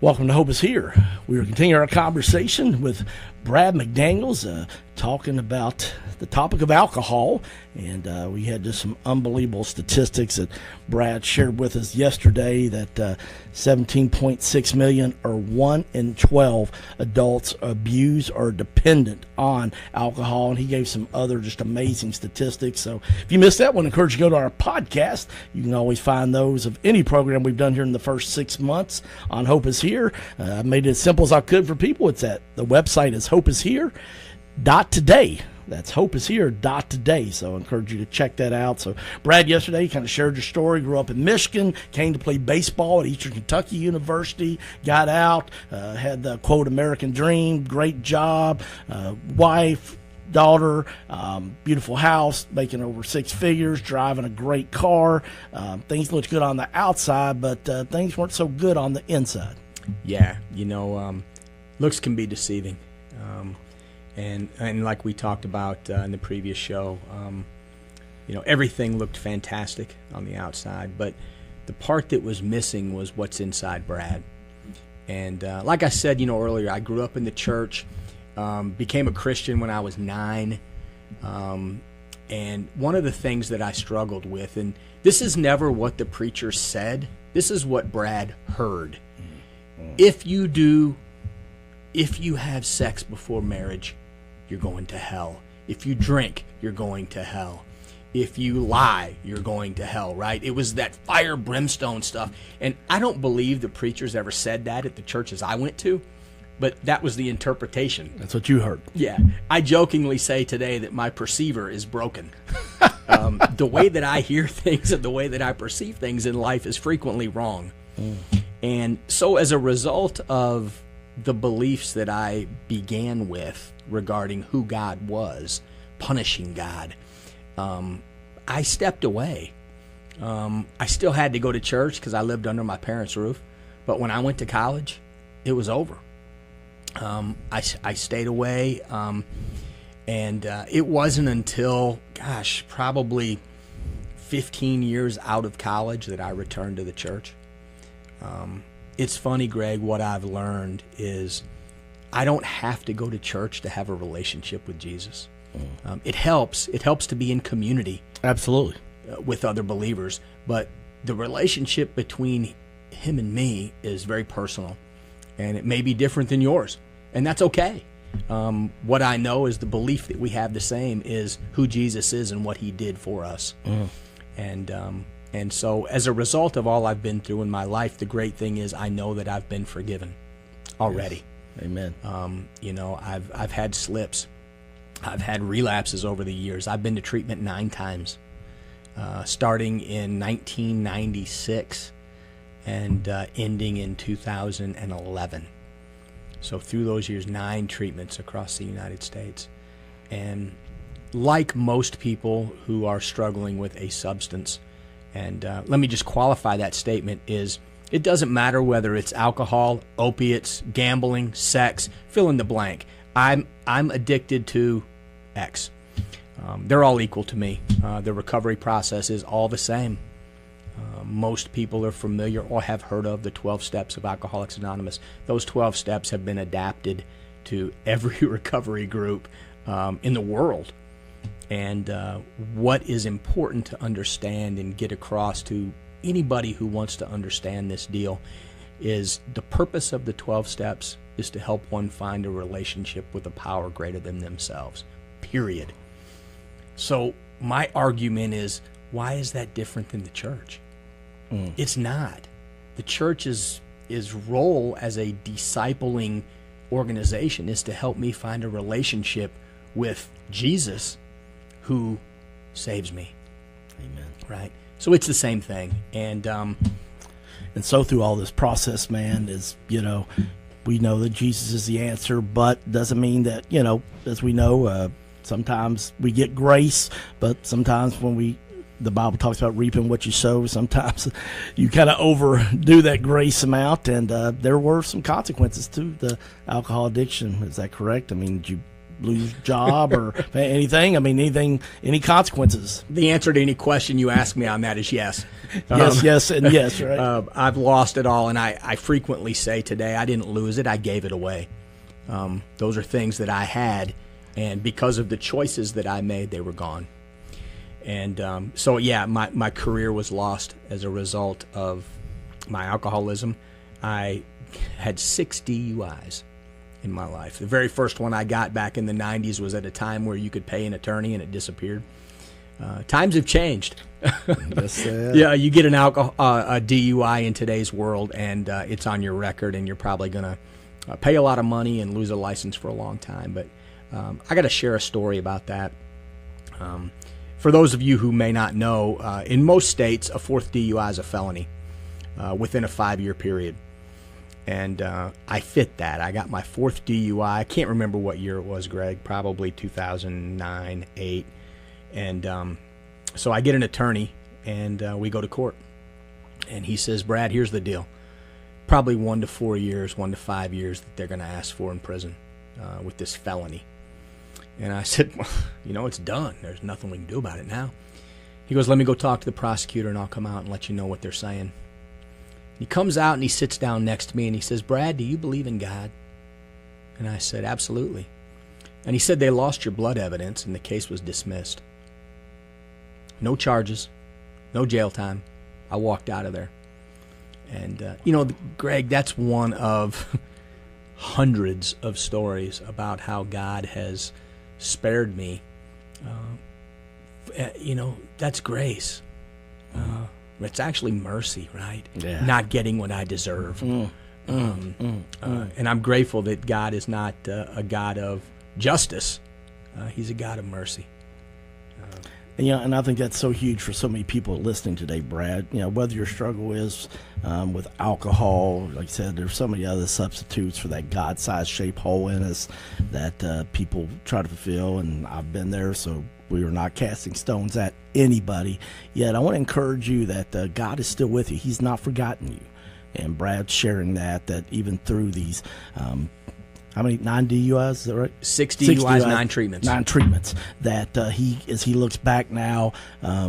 Welcome to Hope is Here. We are continuing our conversation with Brad McDaniels, talking about the topic of alcohol. And we had just some unbelievable statistics that Brad shared with us yesterday that 17.6 million, or 1 in 12 adults, abuse or dependent on alcohol. And he gave some other just amazing statistics. So if you missed that one, I encourage you to go to our podcast. You can always find those of any program we've done here in the first 6 months on Hope is Here. I made it as simple as I could for people. It's at the website is hopeishere.today. That's hopeishere.today. So I encourage you to check that out. So Brad, yesterday, kind of shared your story. Grew up in Michigan, came to play baseball at Eastern Kentucky University, got out, had the, quote, American dream, great job, wife, daughter, beautiful house, making over 6 figures, driving a great car. Things looked good on the outside, but things weren't so good on the inside. Yeah, looks can be deceiving. And like we talked about in the previous show, everything looked fantastic on the outside, but the part that was missing was what's inside Brad. And like I said, earlier, I grew up in the church, became a Christian when I was 9. And one of the things that I struggled with, and this is never what the preacher said, this is what Brad heard. If you have sex before marriage, you're going to hell. If you drink, you're going to hell. If you lie, you're going to hell, right? It was that fire brimstone stuff. And I don't believe the preachers ever said that at the churches I went to, but that was the interpretation. That's what you heard. Yeah. I jokingly say today that my perceiver is broken. The way that I hear things and the way that I perceive things in life is frequently wrong. And so as a result of the beliefs that I began with regarding who God was, punishing God, I stepped away. I still had to go to church because I lived under my parents' roof. But when I went to college, it was over. I stayed away. And it wasn't until, probably 15 years out of college that I returned to the church. It's funny, Greg, what I've learned is I don't have to go to church to have a relationship with Jesus. It helps. It helps to be in community. Absolutely. With other believers. But the relationship between him and me is very personal. And it may be different than yours. And that's okay. What I know is the belief that we have the same is who Jesus is and what he did for us. And so as a result of all I've been through in my life, the great thing is I know that I've been forgiven already. Yes. Amen. I've had slips. I've had relapses over the years. I've been to treatment 9 times, starting in 1996 and ending in 2011. So through those years, 9 treatments across the United States. And like most people who are struggling with a substance, and let me just qualify that statement, is it doesn't matter whether it's alcohol, opiates, gambling, sex, fill in the blank. I'm addicted to X. They're all equal to me. The recovery process is all the same. Most people are familiar or have heard of the 12 steps of Alcoholics Anonymous. Those 12 steps have been adapted to every recovery group in the world. And what is important to understand and get across to anybody who wants to understand this deal is the purpose of the 12 steps is to help one find a relationship with a power greater than themselves, period. So my argument is, why is that different than the church? It's not. The church's role as a discipling organization is to help me find a relationship with Jesus, who saves me. Amen. Right? So it's the same thing. And so through all this process, man, is, we know that Jesus is the answer, but doesn't mean that, as we know, sometimes we get grace, but sometimes when the Bible talks about reaping what you sow, sometimes you kind of overdo that grace amount, and there were some consequences to the alcohol addiction. Is that correct? I mean, did you lose job or anything? I mean, any consequences? The answer to any question you ask me on that is yes. Yes, and yes, right? I've lost it all, and I frequently say today, I didn't lose it, I gave it away. Those are things that I had, and because of the choices that I made, they were gone. And so, yeah, my career was lost as a result of my alcoholism. I had 6 DUIs in my life. The very first one I got back in the 90s was at a time where you could pay an attorney and it disappeared. Times have changed. Yeah, you get a DUI in today's world, and it's on your record, and you're probably going to pay a lot of money and lose a license for a long time. But I got to share a story about that. For those of you who may not know, in most states, a 4th DUI is a felony within a 5-year period. And I fit that. I got my 4th DUI. I can't remember what year it was, Greg, probably 2009, 8. And so I get an attorney, and we go to court. And he says, Brad, here's the deal. Probably 1 to 4 years, 1 to 5 years that they're going to ask for in prison with this felony. And I said, well, it's done. There's nothing we can do about it now. He goes, let me go talk to the prosecutor, and I'll come out and let you know what they're saying. He comes out and he sits down next to me and he says, Brad, do you believe in God? And I said, absolutely. And he said, they lost your blood evidence and the case was dismissed. No charges, no jail time. I walked out of there. And, Greg, that's one of hundreds of stories about how God has spared me. That's grace. It's actually mercy, right? Yeah. Not getting what I deserve. And I'm grateful that God is not a God of justice. He's a God of mercy. And I think that's so huge for so many people listening today, Brad. Whether your struggle is with alcohol, like I said, there's so many other substitutes for that God-sized shaped hole in us that people try to fulfill, and I've been there, so we are not casting stones at anybody. Yet I want to encourage you that God is still with you. He's not forgotten you. And Brad's sharing that even through these how many? 9 DUIs, is that right? 6 DUIs, 9 treatments. 9 treatments. That as he looks back now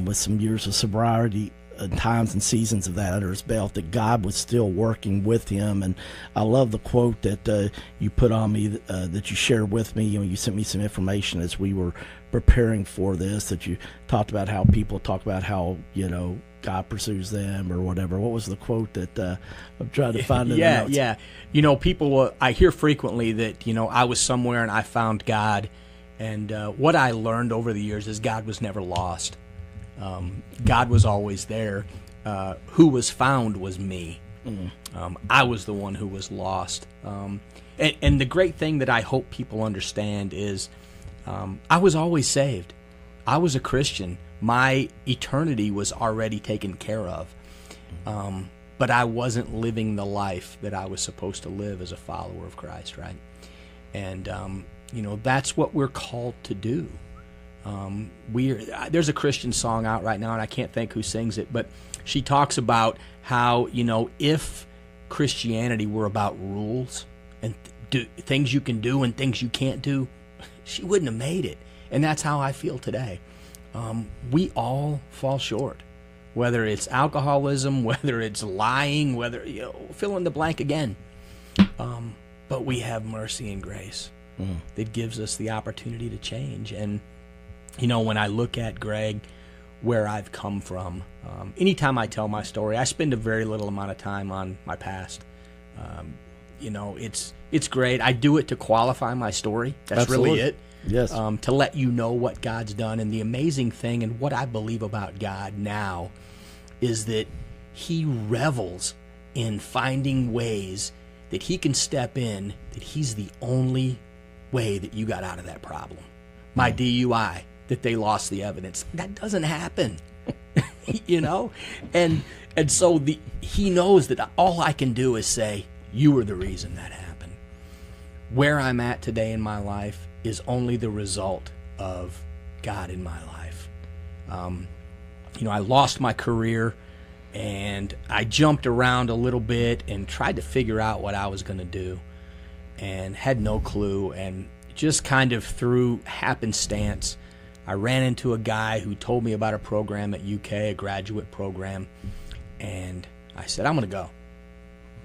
with some years of sobriety, times and seasons of that under his belt, that God was still working with him. And I love the quote that you put on me, that you shared with me. You sent me some information as we were preparing for this, that you talked about how people talk about how, God pursues them or whatever. What was the quote that I'm trying to find? Yeah. People, I hear frequently that, I was somewhere and I found God. And what I learned over the years is God was never lost. God was always there. Who was found was me. I was the one who was lost. And the great thing that I hope people understand is I was always saved. I was a Christian. My eternity was already taken care of. But I wasn't living the life that I was supposed to live as a follower of Christ, right? And, that's what we're called to do. There's a Christian song out right now, and I can't think who sings it, but she talks about how, if Christianity were about rules and things you can do and things you can't do, she wouldn't have made it. And that's how I feel today. We all fall short, whether it's alcoholism, whether it's lying, whether, fill in the blank again. But we have mercy and grace that gives us the opportunity to change. And, when I look at, Greg, where I've come from, anytime I tell my story, I spend a very little amount of time on my past. It's great. I do it to qualify my story. That's Absolutely. Really it. Yes. To let you know what God's done. And the amazing thing and what I believe about God now is that he revels in finding ways that he can step in, that he's the only way that you got out of that problem. My DUI, that they lost the evidence. That doesn't happen. And so he knows that all I can do is say, you were the reason that happened. Where I'm at today in my life is only the result of God in my life. I lost my career and I jumped around a little bit and tried to figure out what I was going to do and had no clue and just kind of through happenstance, I ran into a guy who told me about a program at UK, a graduate program, and I said, I'm going to go.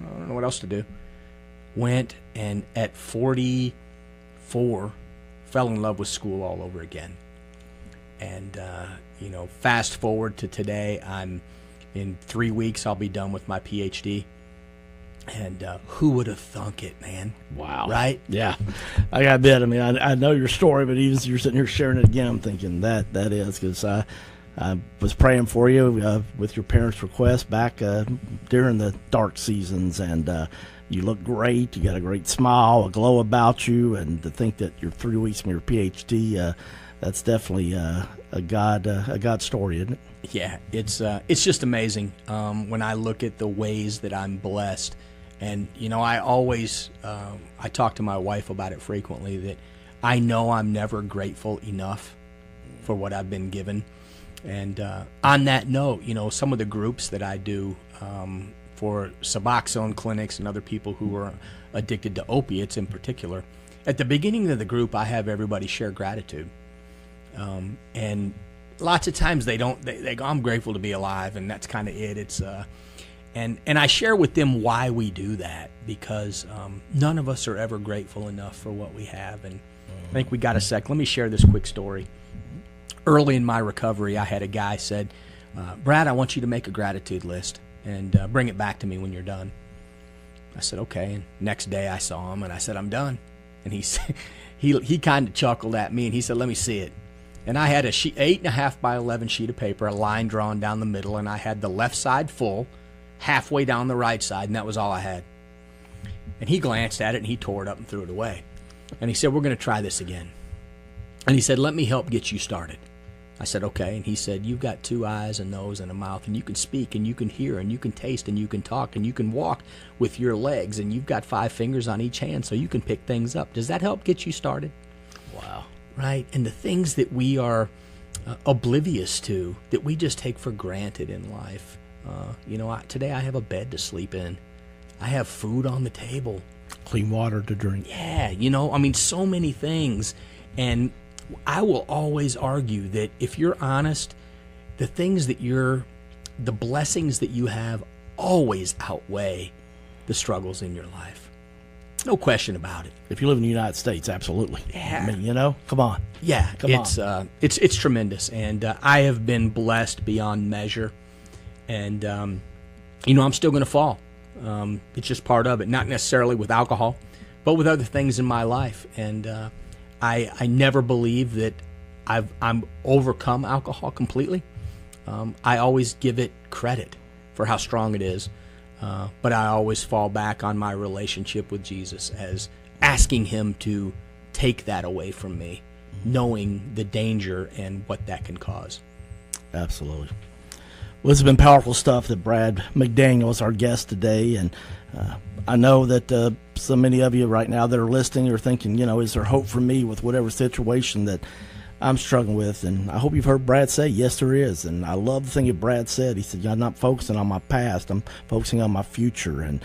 I don't know what else to do. Went, and at 44, fell in love with school all over again. And, fast forward to today, in 3 weeks, I'll be done with my PhD. And who would have thunk it, man? Wow. Right? Yeah. I got to admit, I mean, I know your story, but even as you're sitting here sharing it again, I'm thinking that is, because I was praying for you with your parents' request back during the dark seasons, and you look great. You got a great smile, a glow about you, and to think that you're 3 weeks from your PhD, that's definitely a God story, isn't it? Yeah, it's just amazing when I look at the ways that I'm blessed. And, I always, I talk to my wife about it frequently, that I know I'm never grateful enough for what I've been given. And on that note, some of the groups that I do for Suboxone clinics and other people who are addicted to opiates in particular, at the beginning of the group, I have everybody share gratitude. And lots of times they go, I'm grateful to be alive, and that's kind of it. It's and I share with them why we do that, because none of us are ever grateful enough for what we have. And I think we got a sec. Let me share this quick story. Early in my recovery, I had a guy said, Brad, I want you to make a gratitude list and bring it back to me when you're done. I said, okay. And next day I saw him, and I said, I'm done. And he kind of chuckled at me, and he said, let me see it. And I had a 8.5 by 11 sheet of paper, a line drawn down the middle, and I had the left side full, halfway down the right side, and that was all I had. And he glanced at it, and he tore it up and threw it away. And he said, we're going to try this again. And he said, let me help get you started. I said, okay. And he said, you've got 2 eyes, a nose, and a mouth, and you can speak, and you can hear, and you can taste, and you can talk, and you can walk with your legs, and you've got 5 fingers on each hand, so you can pick things up. Does that help get you started? Wow. Right? And the things that we are oblivious to, that we just take for granted in life. Today I have a bed to sleep in. I have food on the table. Clean water to drink. Yeah, so many things. And I will always argue that if you're honest, the blessings that you have always outweigh the struggles in your life. No question about it. If you live in the United States, absolutely. Yeah. I mean, come on. Yeah, it's tremendous. And I have been blessed beyond measure. And, I'm still going to fall. It's just part of it. Not necessarily with alcohol, but with other things in my life. And I never believe that I'm overcome alcohol completely. I always give it credit for how strong it is. But I always fall back on my relationship with Jesus as asking him to take that away from me, knowing the danger and what that can cause. Absolutely. Well, this has been powerful stuff. That Brad McDaniels, our guest today, and I know that so many of you right now that are listening are thinking, is there hope for me with whatever situation that I'm struggling with? And I hope you've heard Brad say, yes, there is. And I love the thing that Brad said. He said, I'm not focusing on my past. I'm focusing on my future. And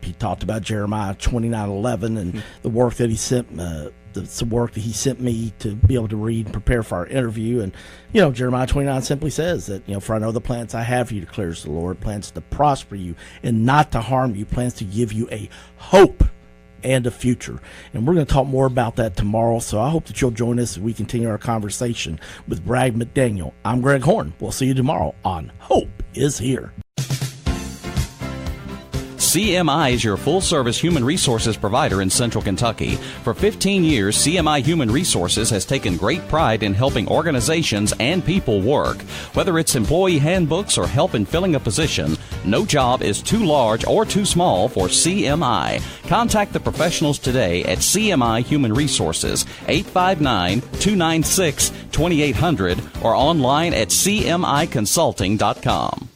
he talked about Jeremiah 29:11 and the work that he sent, the work that he sent me to be able to read and prepare for our interview. And, Jeremiah 29 simply says that, for I know the plans I have for you, declares the Lord, plans to prosper you and not to harm you, plans to give you a hope and a future. And we're going to talk more about that tomorrow, so I hope that you'll join us as we continue our conversation with Brad McDaniel. I'm Greg Horn. We'll see you tomorrow on Hope is Here. CMI is your full-service human resources provider in Central Kentucky. For 15 years, CMI Human Resources has taken great pride in helping organizations and people work. Whether it's employee handbooks or help in filling a position, no job is too large or too small for CMI. Contact the professionals today at CMI Human Resources, 859-296-2800, or online at cmiconsulting.com.